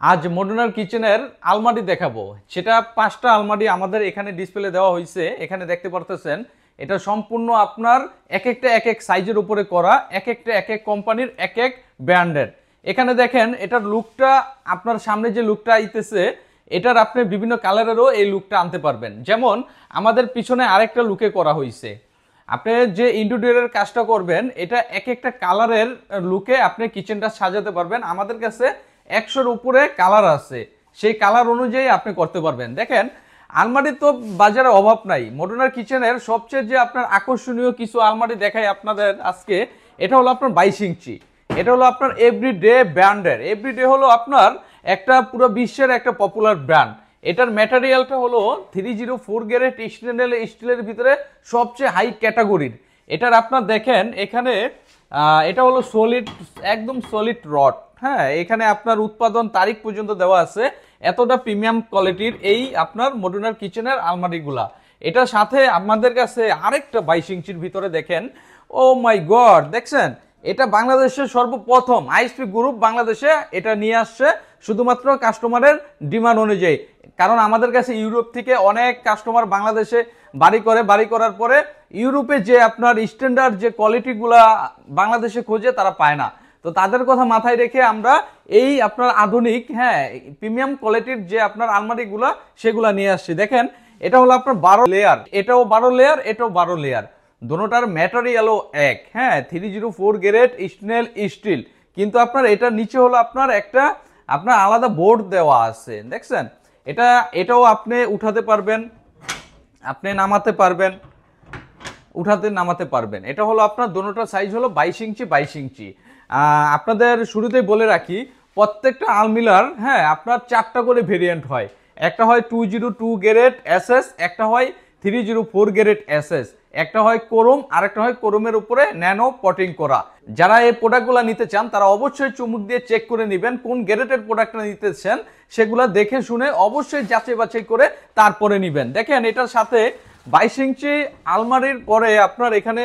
আজ মডুলার কিচেনের আলমারি দেখাবো। সেটা 5টা আলমারি আমাদের এখানে ডিসপ্লে দেওয়া হয়েছে। এখানে দেখতে পারতেছেন এটা সম্পূর্ণ আপনার এক একটা এক এক সাইজের উপরে করা, এক একটা এক এক কোম্পানির এক এক ব্র্যান্ডের। এখানে দেখেন এটার লুকটা, আপনার সামনে যে লুকটা আইতেছে এটার আপনি বিভিন্ন কালারেরও এই লুকটা আনতে পারবেন। যেমন আমাদের পিছনে আরেকটা লুকে করা হয়েছে। আপনি যে ইন্টেরিয়রের কাজটা করবেন এটা এক একটা কালারের লুকে আপনি কিচেনটা সাজাতে পারবেন। আমাদের কাছে 100-র উপরে কালার আছে, সেই কালার অনুযায়ী আপনি করতে পারবেন। দেখেন আলমারি তো বাজারে অভাব নাই। মডুলার কিচেনের সবচেয়ে যে আপনার আকর্ষণীয় কিছু আলমারি দেখাই আপনাদের আজকে। এটা হলো আপনার 22 ইঞ্চি। এটা হলো আপনার এভরিডে ব্র্যান্ডের। এভরিডে হলো আপনার একটা পুরো বিশ্বের একটা পপুলার ব্র্যান্ড। এটার ম্যাটেরিয়ালটা হলো 304 গ্রেড স্টিলের ভিতরে সবচেয়ে হাই ক্যাটাগরির। এটার আপনার দেখেন এখানে এটা হলো সলিড, একদম সলিড রড। হ্যাঁ, এখানে আপনার উৎপাদন তারিখ পর্যন্ত দেওয়া আছে। এতটা প্রিমিয়াম কোয়ালিটির এই আপনার মডুলার কিচেনের আলমারিগুলা। এটার সাথে আমাদের কাছে আরেকটা 22 ইঞ্চির ভিতরে দেখেন, ও মাই গড, দেখছেন এটা বাংলাদেশের সর্বপ্রথম আইএসপি গ্রুপ বাংলাদেশে এটা নিয়ে আসছে শুধুমাত্র কাস্টমারের ডিমান্ড অনুযায়ী। কারণ আমাদের কাছে ইউরোপ থেকে অনেক কাস্টমার বাংলাদেশে বাড়ি করে, বাড়ি করার পরে ইউরোপে যে আপনার স্ট্যান্ডার্ড যে কোয়ালিটিগুলা বাংলাদেশে খোঁজে তারা পায় না। তো তাদের কথা মাথায় রেখে আমরা এই আপনার আধুনিক, হ্যাঁ, প্রিমিয়াম কোয়ালিটির যে আপনার আলমারিগুলা সেগুলা নিয়ে আসছি। দেখেন এটা হলো আপনার 12 লেয়ার, এটাও 12 লেয়ার, এটাও 12 লেয়ার। দোনোটার ম্যাটেরিয়ালও এক। হ্যাঁ, 304 গ্রেড স্টেনলেস স্টিল, কিন্তু আপনার এটার নিচে হলো আপনার একটা আপনার আলাদা বোর্ড দেওয়া আছে। দেখছেন এটাও আপনি উঠাতে পারবেন, আপনি নামাতে পারবেন, উঠাতে নামাতে পারবেন। এটা হলো আপনার দোনোটার সাইজ হলো 22 ইঞ্চি 22 ইঞ্চি। আপনাদের শুরুতেই বলে রাখি প্রত্যেকটা আলমিরার, হ্যাঁ, আপনার 4টা করে ভেরিয়েন্ট হয়। একটা হয় 202 গ্রেড এসএস, একটা হয় 304 গ্রেড এসএস, একটা হয় ক্রোম, আর একটা হয় ক্রোমের উপরে ন্যানো পটিং করা। যারা এই প্রোডাক্টগুলো নিতে চান তারা অবশ্যই চুমুক দিয়ে চেক করে নেবেন কোন গ্রেডের প্রোডাক্টটা নিতে চান, সেগুলো দেখে শুনে অবশ্যই যাচাই বাছাই করে তারপরে নেবেন। দেখেন এটার সাথে 22 ইঞ্চি আলমারির পরে আপনার এখানে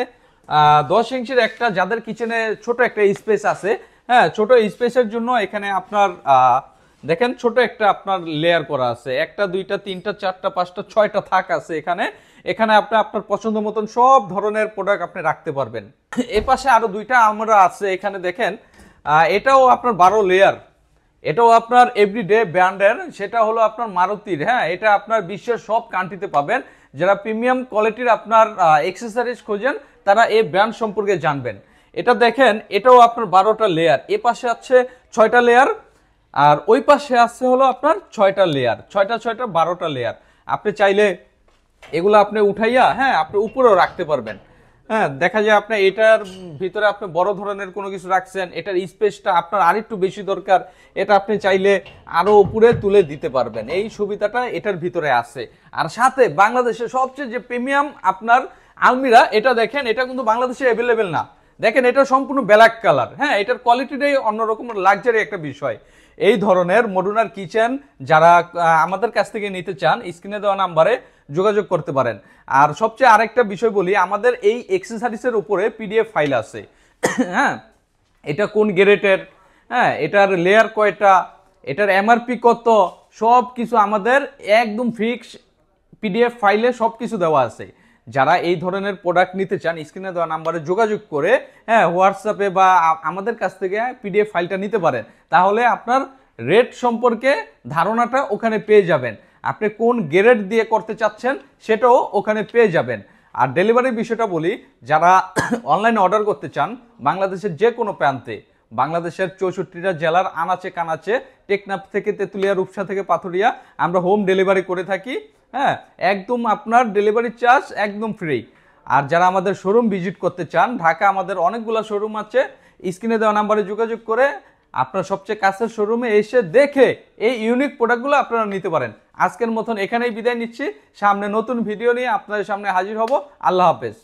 10 ইঞ্চির একটা, যাদের কিচেনে ছোট একটা স্পেস আছে, হ্যাঁ, ছোট স্পেসের জন্য এখানে আপনার দেখেন ছোট একটা আপনার লেয়ার করা আছে। 1টা 2টা 3টা 4টা 5টা 6টা থাক আছে এখানে। এখানে আপনি আপনার পছন্দ মতন সব ধরনের প্রোডাক্ট আপনি রাখতে পারবেন। এ পাশে আরো 2টা আলমারি আছে এখানে দেখেন, এটাও আপনার 12 লেয়ার, এটাও আপনার এভরিডে ব্র্যান্ডের। সেটা হলো আপনার মারুতির। হ্যাঁ, এটা আপনার বিশ্বের সব কান্ট্রিতে পাবেন। যারা প্রিমিয়াম কোয়ালিটির আপনার অ্যাক্সেসরিজ খোঁজেন তারা এই ব্র্যান্ড সম্পর্কে জানবেন। এটা দেখেন এটাও আপনার 12টা লেয়ার। এ পাশে আছে 6টা লেয়ার, আর ওই পাশে আছে হলো আপনার 6টা লেয়ার, 6টা 6টা 12টা লেয়ার। আপনি চাইলে এগুলো আপনি উঠাইয়া, হ্যাঁ, আপনি উপরেও রাখতে পারবেন। হ্যাঁ, দেখা যায় আপনি এটার ভিতরে আপনি বড় ধরনের কোনো কিছু রাখছেন, এটার স্পেসটা আপনার আরেকটু বেশি দরকার, এটা আপনি চাইলে আরো উপরে তুলে দিতে পারবেন। এই সুবিধাটা এটার ভিতরে আছে। আর সাথে বাংলাদেশের সবচেয়ে যে প্রিমিয়াম আপনার আলমিরা, এটা দেখেন এটা কিন্তু বাংলাদেশে অ্যাভেলেবেল না। দেখেন এটা সম্পূর্ণ ব্ল্যাক কালার। হ্যাঁ, এটার কোয়ালিটিটাই অন্যরকম, লাক্সারি একটা বিষয়। এই ধরনের মডুলার কিচেন যারা আমাদের কাছ থেকে নিতে চান স্ক্রিনে দেওয়া নাম্বারে যোগাযোগ করতে পারেন। আর সবচেয়ে আরেকটা বিষয় বলি, আমাদের এই এক্সেসরিজের উপরে পিডিএফ ফাইল আছে। হ্যাঁ, এটা কোন গ্রেডের, হ্যাঁ, এটার লেয়ার কয়টা, এটার এমআরপি কত, সব কিছু আমাদের একদম ফিক্স পিডিএফ ফাইলে সব কিছু দেওয়া আছে। যারা এই ধরনের প্রোডাক্ট নিতে চান স্ক্রিনে দেওয়া নাম্বারে যোগাযোগ করে, হ্যাঁ, হোয়াটসঅ্যাপে বা আমাদের কাছ থেকে পিডিএফ ফাইলটা নিতে পারেন। তাহলে আপনার রেট সম্পর্কে ধারণাটা ওখানে পেয়ে যাবেন। আপনি কোন গ্রেড দিয়ে করতে চাচ্ছেন সেটাও ওখানে পেয়ে যাবেন। আর ডেলিভারির বিষয়টা বলি, যারা অনলাইনে অর্ডার করতে চান বাংলাদেশের যে কোনো প্রান্তে, বাংলাদেশের 64টা জেলার আনাচে কানাচে, টেকনাফ থেকে তেঁতুলিয়া, রূপসা থেকে পাথুরিয়া, আমরা হোম ডেলিভারি করে থাকি। হ্যাঁ, একদম আপনার ডেলিভারি চার্জ একদম ফ্রি। আর যারা আমাদের শোরুম ভিজিট করতে চান, ঢাকা আমাদের অনেকগুলো শোরুম আছে, স্ক্রিনে দেওয়া নাম্বারে যোগাযোগ করে আপনার সবচেয়ে কাছের শোরুমে এসে দেখে এই ইউনিক প্রোডাক্টগুলো আপনারা নিতে পারেন। আজকের মতন এখানেই বিদায় নিচ্ছি। সামনে নতুন ভিডিও নিয়ে আপনাদের সামনে হাজির হব। আল্লাহ হাফেজ।